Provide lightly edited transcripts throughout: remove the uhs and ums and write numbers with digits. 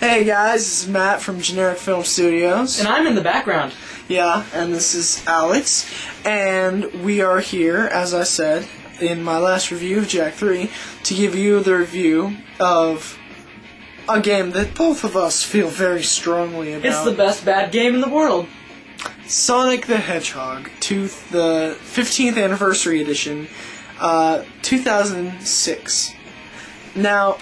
Hey guys, this is Matt from Generic Film Studios. And I'm in the background. Yeah, and this is Alex. And we are here, as I said in my last review of Jak 3, to give you the review of a game that both of us feel very strongly about. It's the best bad game in the world. Sonic the Hedgehog, to the 15th Anniversary Edition, 2006. Now,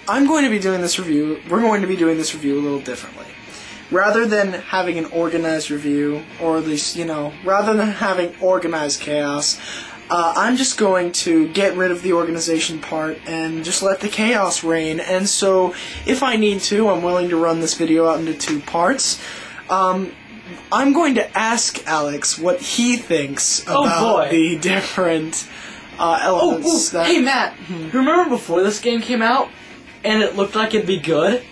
we're going to be doing this review a little differently. Rather than having an organized review, or at least, rather than having organized chaos, I'm just going to get rid of the organization part and just let the chaos reign. And so, if I need to, I'm willing to run this video out into two parts. I'm going to ask Alex what he thinks about the different elements. Hey Matt, remember before this game came out, and it looked like it'd be good?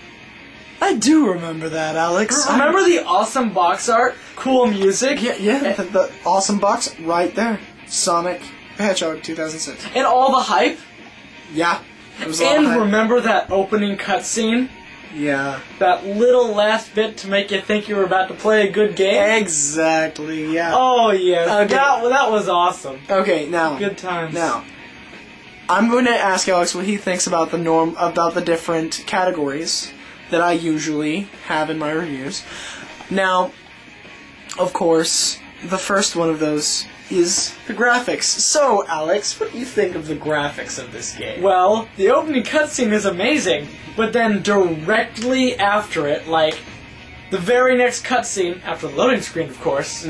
I do remember that, Alex. Remember the awesome box art, cool music? Yeah, the awesome box right there. Sonic the Hedgehog 2006. And all the hype? Yeah. It was all hype. Remember that opening cutscene? Yeah. That little last bit to make you think you were about to play a good game? Exactly, yeah. Oh, yeah. Okay. That was awesome. Okay, now. Good times. Now, I'm going to ask Alex what he thinks about the different categories that I usually have in my reviews. Now, of course, the first one of those is the graphics. So, Alex, what do you think of the graphics of this game? Well, the opening cutscene is amazing, but then directly after it, like the very next cutscene, after the loading screen, of course,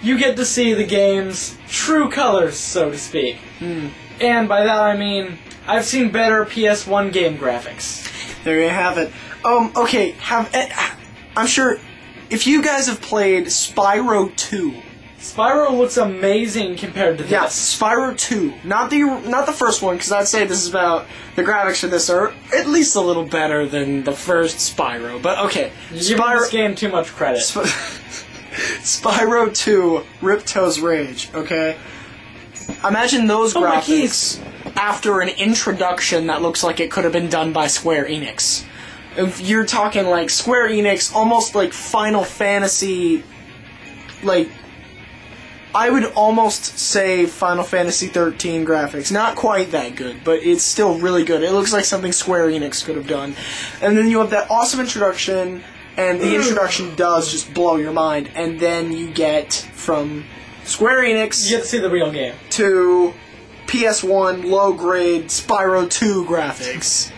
you get to see the game's true colors, so to speak. And by that I mean, I've seen better PS1 game graphics. There you have it. Okay, I'm sure if you guys have played Spyro 2. Spyro looks amazing compared to this. Yeah, Spyro 2. Not the first one, because I'd say this is about the graphics for this are at least a little better than the first Spyro. But okay, You're giving this game too much credit. Spyro 2, Ripto's Rage. Okay, imagine those graphics after an introduction that looks like it could have been done by Square Enix. If you're talking like Square Enix, almost like Final Fantasy, like, I would almost say Final Fantasy 13 graphics. Not quite that good, but it's still really good. It looks like something Square Enix could have done. And then you have that awesome introduction, and the introduction does just blow your mind. And then you get from Square Enix... You get to see the real game. ...to PS1 low-grade Spyro 2 graphics.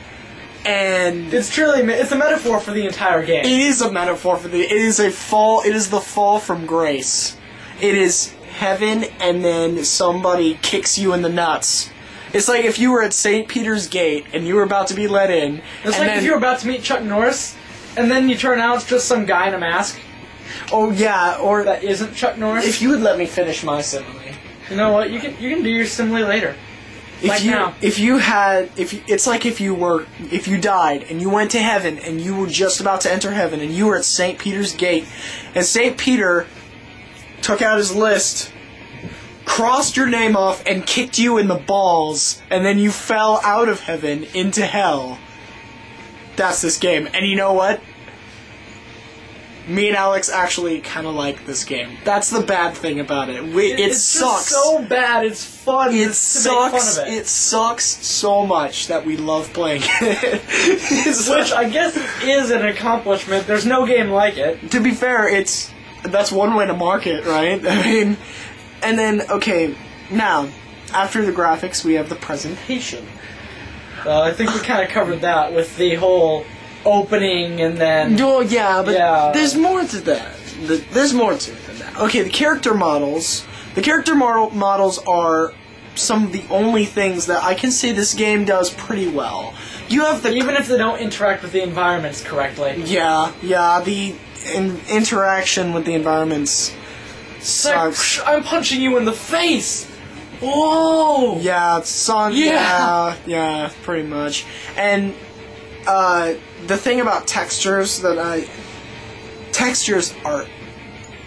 And it's a metaphor for the entire game. It is a metaphor for it is the fall from grace. It is heaven, and then somebody kicks you in the nuts. It's like if you were at St. Peter's Gate and you were about to be let in. It's like if you were about to meet Chuck Norris, and then you turn out it's just some guy in a mask. Oh yeah, or that isn't Chuck Norris. If you would let me finish my simile. You know what? You can do your simile later. It's like if you died and you went to heaven and you were just about to enter heaven and you were at St. Peter's Gate and St. Peter took out his list, crossed your name off, and kicked you in the balls, and then you fell out of heaven into hell. That's this game. And you know what? Me and Alex actually kind of like this game. That's the bad thing about it. It sucks. It's so bad. It's fun. It sucks. Make fun of it. It sucks so much that we love playing it. Which I guess is an accomplishment. There's no game like it. To be fair, that's one way to market, right? I mean, and then, okay, now, after the graphics, we have the presentation. I think we kind of covered that with the whole opening and then... Oh, yeah, but there's more to that. There's more to it than that. Okay, the character models. The character models are some of the only things that I can say this game does pretty well. You have the... Even if they don't interact with the environments correctly. Yeah, the... interaction with the environments sucks. Like, I'm punching you in the face! Whoa! Yeah, yeah, pretty much. And the thing about textures textures are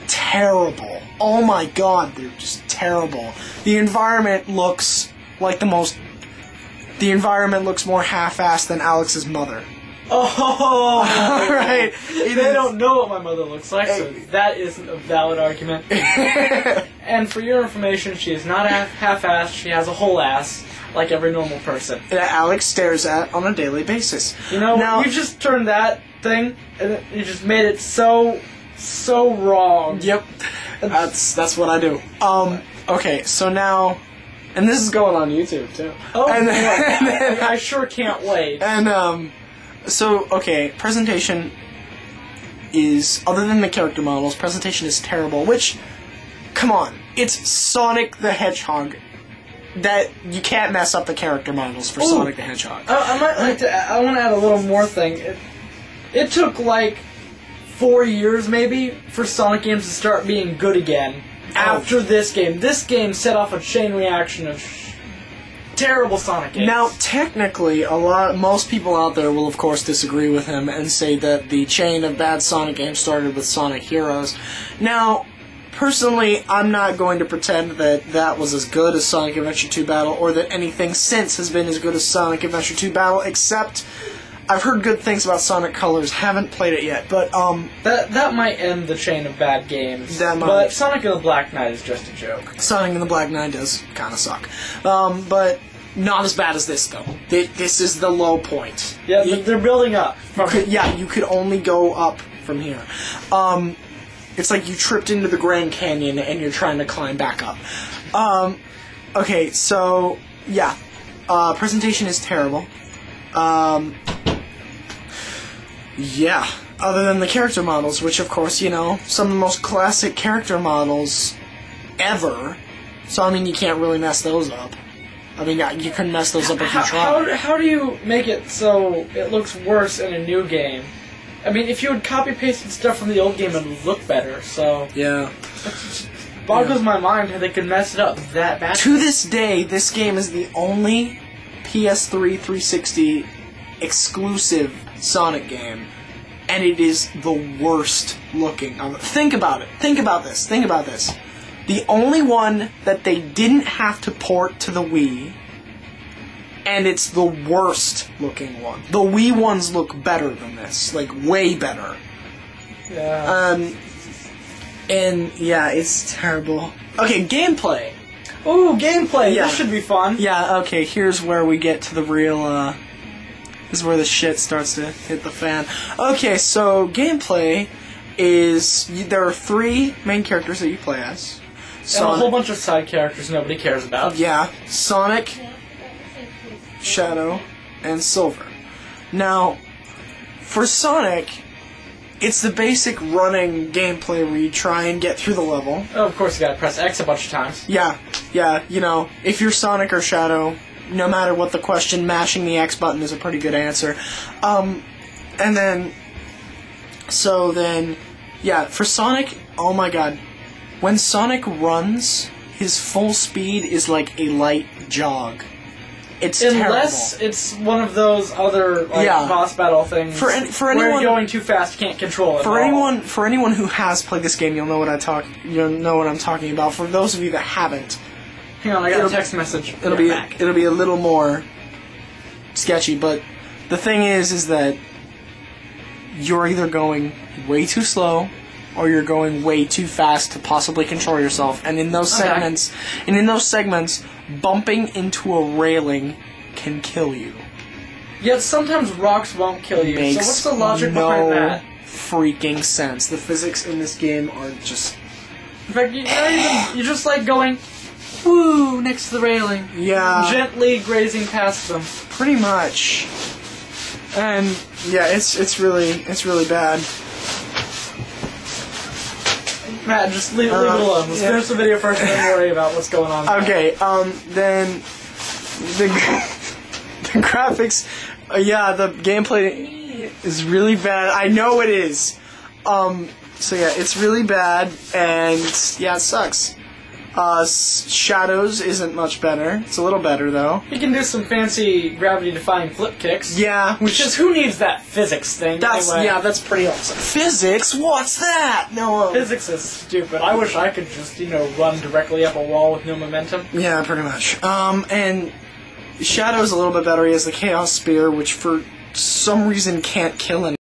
terrible. Oh my god, they're just terrible. The environment looks like the environment looks more half-assed than Alex's mother. Oh, Alright. They don't know what my mother looks like, so that isn't a valid argument. And for your information, she is not half-assed, she has a whole ass, like every normal person. That Alex stares at on a daily basis. You know, you just turned that thing, and you just made it so wrong. Yep. That's what I do. Okay, so now... And this is going on YouTube, too. Oh, and then, I sure can't wait. And, so, okay, presentation is... Other than the character models, presentation is terrible, which... Come on. It's Sonic the Hedgehog. That... You can't mess up the character models for Sonic the Hedgehog. I might like to... I want to add a little more thing. It took, like, 4 years, maybe, for Sonic games to start being good again. After this game. This game set off a chain reaction of terrible Sonic games. Now, technically, most people out there will, of course, disagree with him and say that the chain of bad Sonic games started with Sonic Heroes. Now, personally, I'm not going to pretend that that was as good as Sonic Adventure 2 Battle, or that anything since has been as good as Sonic Adventure 2 Battle, except... I've heard good things about Sonic Colors, haven't played it yet, but, That might end the chain of bad games. That might. But Sonic and the Black Knight is just a joke. Sonic and the Black Knight does kind of suck. But not as bad as this, though. This is the low point. Yeah, they're building up. You could only go up from here. It's like you tripped into the Grand Canyon and you're trying to climb back up. Okay, so, yeah. Presentation is terrible. Yeah, other than the character models, which of course, you know, some of the most classic character models ever. So, I mean, you can't really mess those up. I mean, you couldn't mess those up if you tried. How do you make it so it looks worse in a new game? I mean, if you had copy-pasted stuff from the old game, it would look better, so... Yeah. It boggles my mind how they could mess it up that bad. To this day, this game is the only PS3 360 exclusive Sonic game, and it is the worst looking. Think about it. Think about this. Think about this. The only one that they didn't have to port to the Wii, and it's the worst looking one. The Wii ones look better than this, like way better. Yeah. And yeah, it's terrible. Okay, gameplay. Ooh, gameplay. Yeah. This should be fun. Yeah. Okay. Here's where we get to the real. This is where the shit starts to hit the fan. Okay, so gameplay is... There are 3 main characters that you play as. And a whole bunch of side characters nobody cares about. Yeah. Sonic, Shadow, and Silver. Now, for Sonic, it's the basic running gameplay where you try and get through the level. Oh, of course you gotta press X a bunch of times. Yeah, you know, if you're Sonic or Shadow... No matter what the question, mashing the X button is a pretty good answer. And then... So then... Yeah, for Sonic, oh my god. When Sonic runs, his full speed is like a light jog. It's Unless terrible. It's one of those other boss battle things for anyone, where you're going too fast, can't control it. For anyone who has played this game, you'll know what I'm talking about. For those of you that haven't... Hang on, I got a text message. It'll be a little more sketchy, but the thing is that you're either going way too slow or you're going way too fast to possibly control yourself. And in those segments, bumping into a railing can kill you. Yet sometimes rocks won't kill you. Makes so what's the logic behind that? Freaking sense. The physics in this game are just... In fact, you're just like going... Woo! Next to the railing. Yeah. Gently grazing past them. Pretty much. And yeah, it's really bad. Matt, just leave it alone. Let's finish the video first and then worry about what's going on. Okay, then the graphics, the gameplay is really bad. I know it is. So yeah, it's really bad, and yeah, it sucks. Shadows isn't much better. It's a little better, though. You can do some fancy gravity-defying flip kicks. Yeah. Which is, who needs that physics thing? Anyway. Yeah, that's pretty awesome. Physics? What's that? No. Physics is stupid. I wish I could just, run directly up a wall with no momentum. Yeah, pretty much. And Shadow's a little bit better. He has the Chaos Spear, which for some reason can't kill anyone.